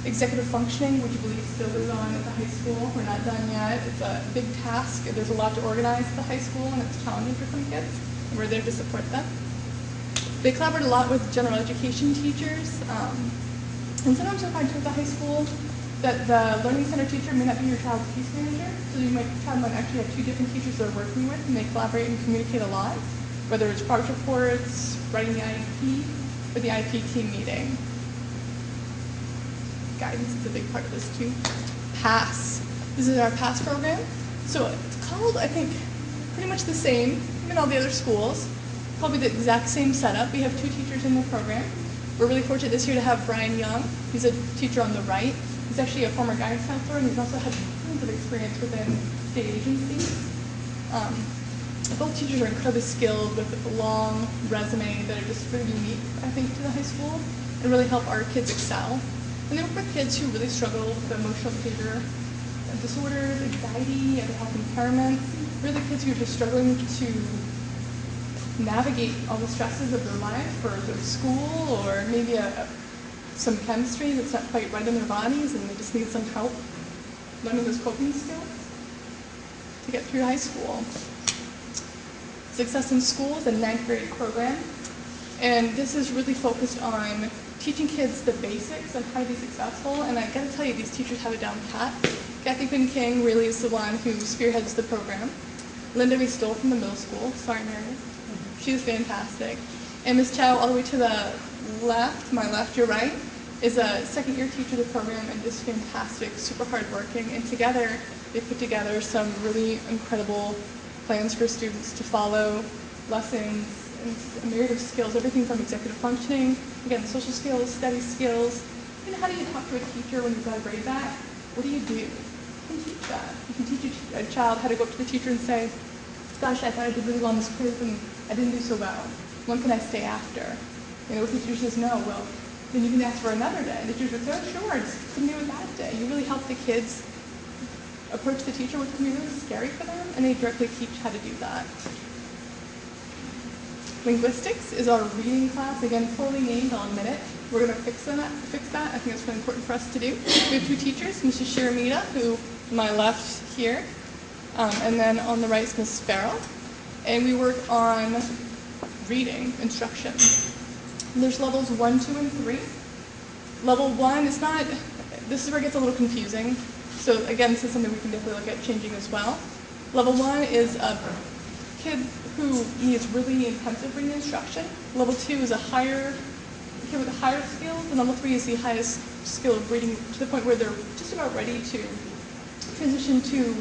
executive functioning, which I believe still goes on at the high school. We're not done yet. It's a big task. There's a lot to organize at the high school, and it's challenging for some kids, and we're there to support them. They collaborate a lot with general education teachers, and sometimes you'll find too at the high school that the Learning Center teacher may not be your child's case manager, so your child might actually have two different teachers they're working with, and they collaborate and communicate a lot, whether it's progress reports, writing the IEP, or the IEP team meeting. Guidance is a big part of this too. PASS. This is our PASS program. So it's called, I think, pretty much the same in all the other schools. Probably the exact same setup. We have two teachers in the program. We're really fortunate this year to have Brian Young. He's a teacher on the right. He's actually a former guidance counselor, and he's also had tons of experience within state agencies. Both teachers are incredibly skilled with a long resume that are just really unique, I think, to the high school, and really help our kids excel. And they work with kids who really struggle with emotional behavior disorders, anxiety, other health impairments, really kids who are just struggling to navigate all the stresses of their life, or their school, or maybe some chemistry that's not quite right in their bodies, and they just need some help learning those coping skills to get through high school. Success in School is a 9th grade program, and this is really focused on teaching kids the basics on how to be successful, and I gotta tell you, these teachers have it down pat. Kathy Quinn King really is the one who spearheads the program. Linda we stole from the middle school, sorry Mary, she was fantastic. And Ms. Chow, all the way to the left, my left, your right, is a second-year teacher of the program and just fantastic, super hardworking, and together they put together some really incredible plans for students to follow, lessons, and a myriad of skills, everything from executive functioning, again, social skills, study skills, and how do you talk to a teacher when you've got a grade back? What do? You can teach that. You can teach a child how to go up to the teacher and say, gosh, I thought I did really well on this quiz and I didn't do so well. When can I stay after? You know, if the teacher says no, well, then you can ask for another day. The teacher says, oh, sure, I just couldn't do it that day. You really help the kids approach the teacher, which can be really scary for them, and they directly teach how to do that. Linguistics is our reading class. Again, poorly named, I'll admit it. We're going to fix that. I think it's really important for us to do. We have two teachers, Mrs. Shiramita, who on my left here, and then on the right is Ms. Farrell. And we work on reading instruction. And there's levels 1, 2, and 3. Level 1 is not, this is where it gets a little confusing. So again, this is something we can definitely look at changing as well. Level 1 is a kid who needs really intensive reading instruction. Level 2 is a kid with the higher skills, and level 3 is the highest skill of reading to the point where they're just about ready to transition to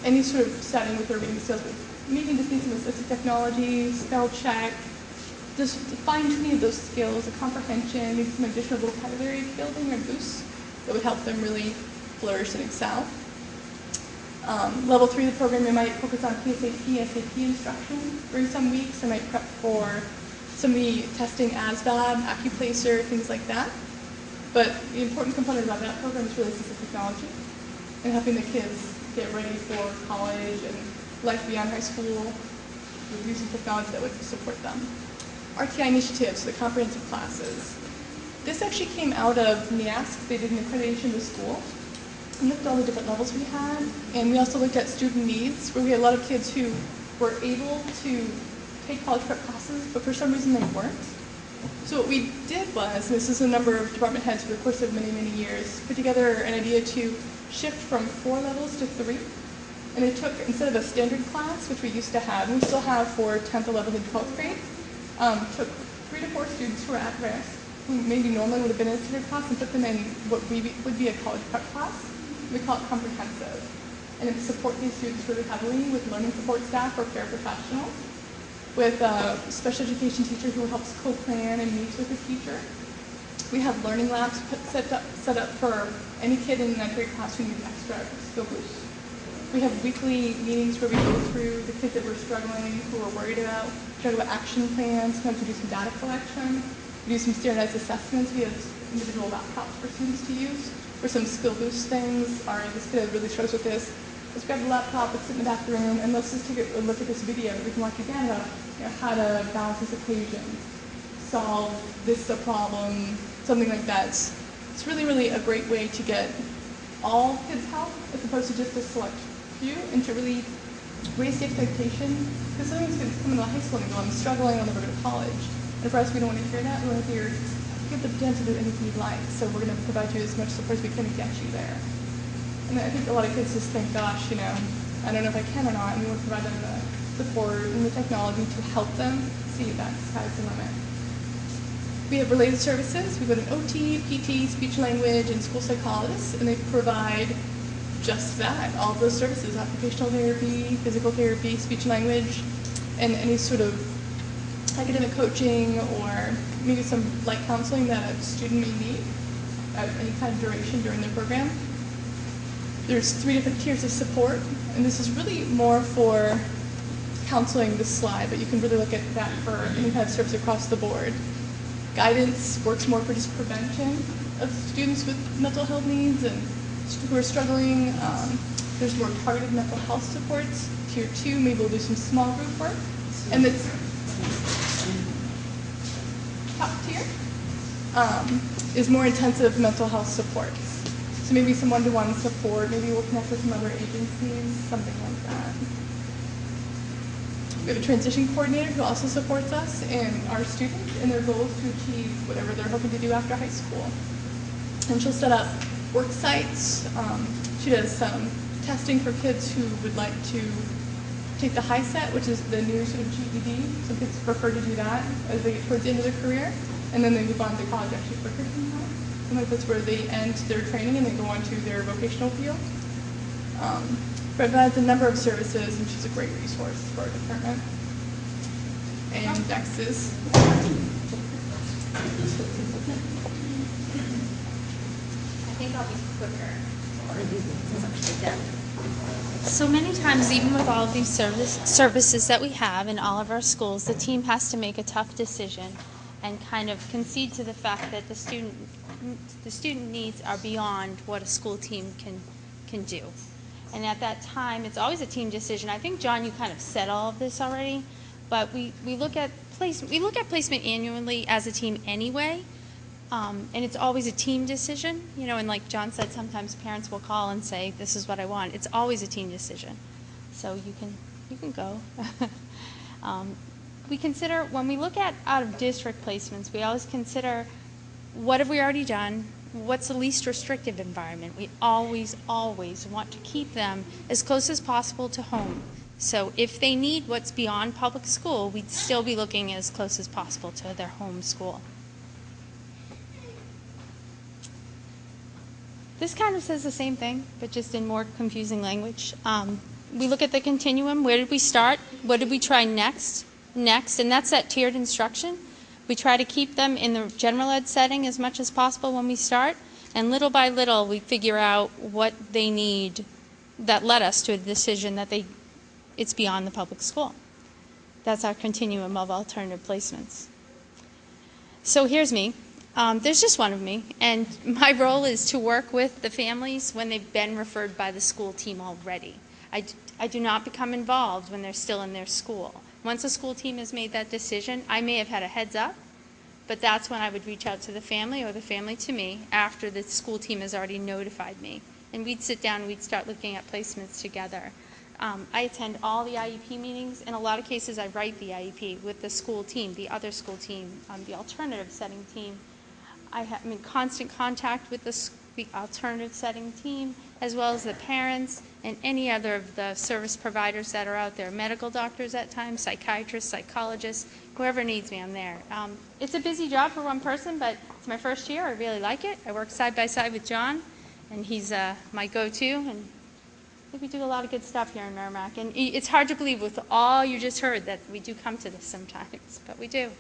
any sort of setting with their reading skills. Maybe just need some assistive technology, spell check, just fine-tuning of those skills, the comprehension, maybe some additional vocabulary building or boosts that would help them really flourish and excel. Level 3 of the program, they might focus on PSAT, SAT instruction during some weeks. They might prep for some of the testing ASVAB, Accuplacer, things like that. But the important component about that program is really assistive technology and helping the kids get ready for college and life beyond high school with using technology that would support them. RTI initiatives, the comprehensive classes. This actually came out of NEASC. They did an accreditation of the school. We looked at all the different levels we had, and we also looked at student needs, where we had a lot of kids who were able to take college prep classes, but for some reason they weren't. So what we did was, and this is a number of department heads over the course of many, many years, put together an idea to shift from 4 levels to 3. And it took, instead of a standard class, which we used to have, and we still have for 10th, 11th, and 12th grade, took 3 to 4 students who were at risk, who maybe normally would have been in a standard class, and put them in what would be a college prep class. We call it comprehensive. And it support these students really heavily with learning support staff or paraprofessionals, with a special education teacher who helps co-plan and meets with the teacher. We have learning labs set up for any kid in the 9th grade class who needs extra skill boost. We have weekly meetings where we go through the kids that we're struggling, who we're worried about, talk about action plans, sometimes we do some data collection, we do some standardized assessments, we have individual laptops for students to use, or some skill boost things. All right, this kid really struggles with this. Let's grab the laptop, let's sit in the back room, and let's just take a look at this video that we can watch again about how to balance this equation, solve this problem, something like that. It's really, really a great way to get all kids help as opposed to just a select few, and to really raise the expectation. Because sometimes kids come into high school and they go, I'm struggling, I'll never go to college. And for us, we don't want to hear that. We want to hear, you have the potential to do anything you'd like, so we're going to provide you as much support as we can to get you there. And I think a lot of kids just think, gosh, I don't know if I can or not, and we want to provide them the support and the technology to help them see that sky's the limit. We have related services. We've got an OT, PT, speech language, and school psychologists, and they provide just that, all of those services, occupational therapy, physical therapy, speech language, and any sort of academic coaching or maybe some light counseling that a student may need at any kind of duration during their program. There's 3 different tiers of support, and this is really more for counseling, this slide, but you can really look at that for any kind of service across the board. Guidance works more for just prevention of students with mental health needs and who are struggling. There's more targeted mental health supports. Tier 2, maybe we'll do some small group work. And the top tier is more intensive mental health supports. So maybe some one-to-one support, maybe we'll connect with some other agencies, something like that. We have a transition coordinator who also supports us and our students in their goals to achieve whatever they're hoping to do after high school. And she'll set up work sites. She does some testing for kids who would like to take the high set, which is the new sort of GED. Some kids prefer to do that as they get towards the end of their career, and then they move on to college actually quicker than that. Sometimes that's where they end their training and they go on to their vocational field. Provides a number of services, and she's a great resource for our department. And next is I think I'll be quicker. So many times, even with all of these services that we have in all of our schools, the team has to make a tough decision and kind of concede to the fact that the student needs are beyond what a school team can do. And at that time, it's always a team decision. I think, John, you kind of said all of this already, but we look at placement annually as a team anyway, and it's always a team decision. And like John said, sometimes parents will call and say, "This is what I want." It's always a team decision. So you can go. We consider, when we look at out-of-district placements, we always consider, what have we already done? What's the least restrictive environment? We always want to keep them as close as possible to home. So if they need what's beyond public school, we'd still be looking as close as possible to their home school. This kind of says the same thing, but just in more confusing language. We look at the continuum. Where did we start? What did we try next, and that's that tiered instruction. We try to keep them in the general ed setting as much as possible when we start, and little by little we figure out what they need that led us to a decision that it's beyond the public school. That's our continuum of alternative placements. So here's me. There's just one of me, and my role is to work with the families when they've been referred by the school team already. I do not become involved when they're still in their school. Once a school team has made that decision, I may have had a heads up, but that's when I would reach out to the family or the family to me after the school team has already notified me. And we'd sit down and we'd start looking at placements together. I attend all the IEP meetings. In a lot of cases, I write the IEP with the school team, the other school team, the alternative setting team. I'm in constant contact with the alternative setting team, as well as the parents and any other of the service providers that are out there, medical doctors at times, psychiatrists, psychologists, whoever needs me, I'm there. It's a busy job for one person, but it's my first year. I really like it. I work side by side with John, and he's my go-to, and I think we do a lot of good stuff here in Merrimack. And it's hard to believe with all you just heard that we do come to this sometimes, but we do.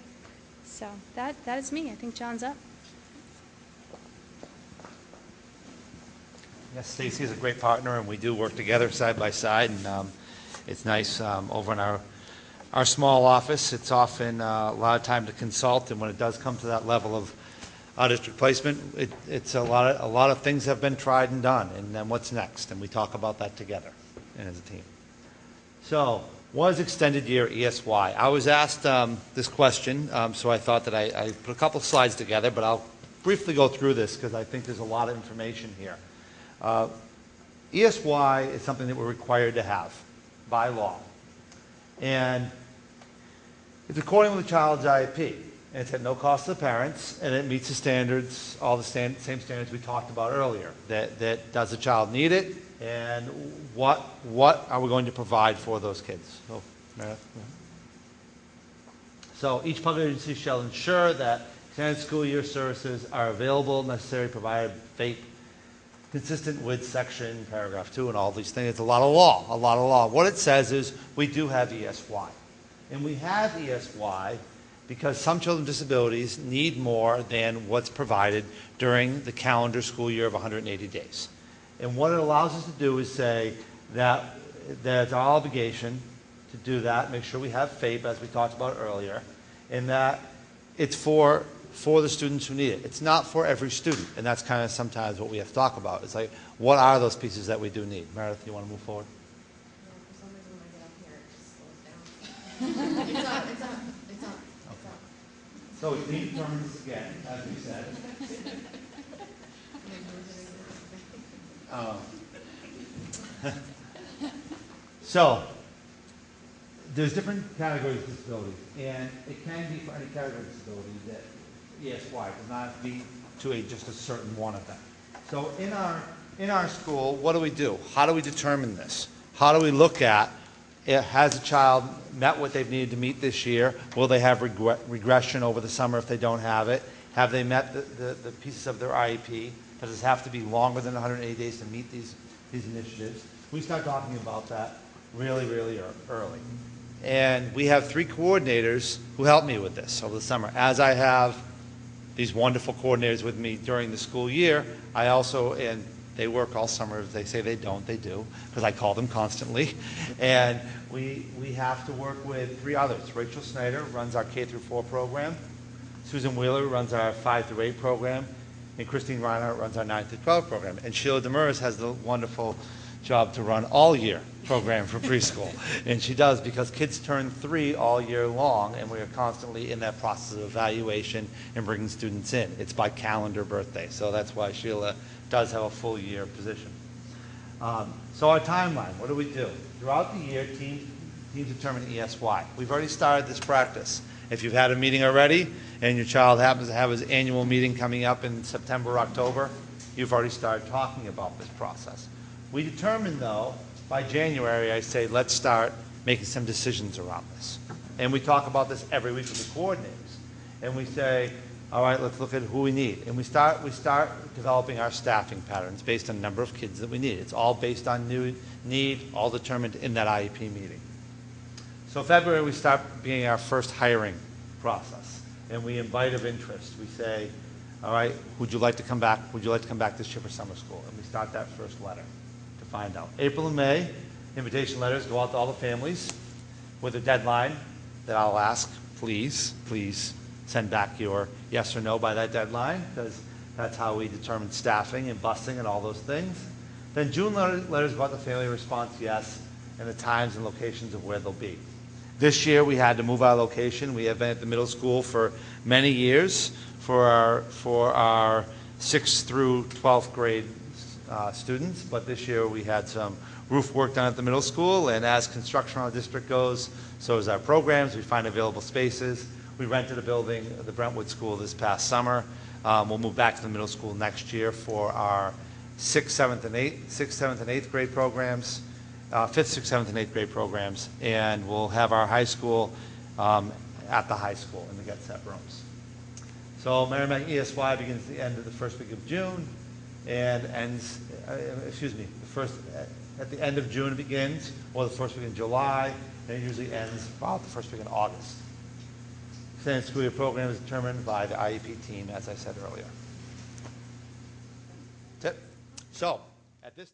So that is me. I think John's up. Yes, Stacy is a great partner, and we do work together side by side, and it's nice over in our small office. It's often a lot of time to consult, and when it does come to that level of out-district placement, it's a lot of things have been tried and done, and then what's next, and we talk about that together and as a team. So, what is extended year ESY? I was asked this question, so I thought that I put a couple slides together, but I'll briefly go through this because I think there's a lot of information here. ESY is something that we're required to have by law, and it's according to the child's IEP. And it's at no cost to the parents, and it meets the standards, all the same standards we talked about earlier. That does the child need it, and what are we going to provide for those kids? So, Meredith, so each public agency shall ensure that extended school year services are available, necessary, provided, FAPE, consistent with section, paragraph 2, and all these things. It's a lot of law, What it says is we do have ESY. And we have ESY because some children with disabilities need more than what's provided during the calendar school year of 180 days. And what it allows us to do is say that it's our obligation to do that, make sure we have FAPE, as we talked about earlier, and that it's for the students who need it. It's not for every student, and that's kind of sometimes what we have to talk about. It's like, what are those pieces that we do need? Meredith, you want to move forward? Yeah, for some reason when I get up here, it just slows down. It's up. So we need to determine this again, as we said. So, there's different categories of disabilities, and it can be for any category of disability that ESY does not be to just a certain one of them. So in our school, what do? How do we determine this? How do we look at has a child met what they've needed to meet this year? Will they have regression over the summer if they don't have it? Have they met the pieces of their IEP? Does this have to be longer than 180 days to meet these initiatives? We start talking about that really, really early. And we have 3 coordinators who help me with this over the summer. As I have these wonderful coordinators with me during the school year, I also, and they work all summer. If they say they don't, they do, because I call them constantly. And we have to work with 3 others. Rachel Snyder runs our K-4 program. Susan Wheeler runs our 5-8 program. And Christine Reinhardt runs our 9-12 program. And Sheila Demers has the wonderful job to run all year program for preschool. And she does because kids turn 3 all year long, and we are constantly in that process of evaluation and bringing students in. It's by calendar birthday, so that's why Sheila does have a full year position. So our timeline, what do? Throughout the year, teams determine ESY. We've already started this practice. If you've had a meeting already and your child happens to have his annual meeting coming up in September or October, you've already started talking about this process. We determine, though, by January, I say, let's start making some decisions around this. And we talk about this every week with the coordinators. And we say, all right, let's look at who we need. And we start developing our staffing patterns based on the number of kids that we need. It's all based on need, all determined in that IEP meeting. So February, we start beginning our first hiring process. And we invite of interest. We say, all right, would you like to come back? Would you like to come back this year for summer school? And we start that first letter to find out. April and May, invitation letters go out to all the families with a deadline that I'll ask, please send back your yes or no by that deadline, because that's how we determine staffing and busing and all those things. Then June letters go out to family response yes, and the times and locations of where they'll be. This year we had to move our location. We have been at the middle school for many years for our 6th through 12th grade students, but this year we had some roof work done at the middle school, and as construction on the district goes, so is our programs. We find available spaces. We rented a building at the Brentwood School this past summer. We'll move back to the middle school next year for our 6th, 7th, and 8th grade programs, 5th, 6th, 7th, and 8th grade programs, and we'll have our high school at the high school in the Get Set rooms. So Merrimack ESY begins at the end of the first week of June and ends, at the end of June it begins, or the first week in July, and it usually ends about the first week in August. Extended school year program is determined by the IEP team, as I said earlier. That's it. So, At this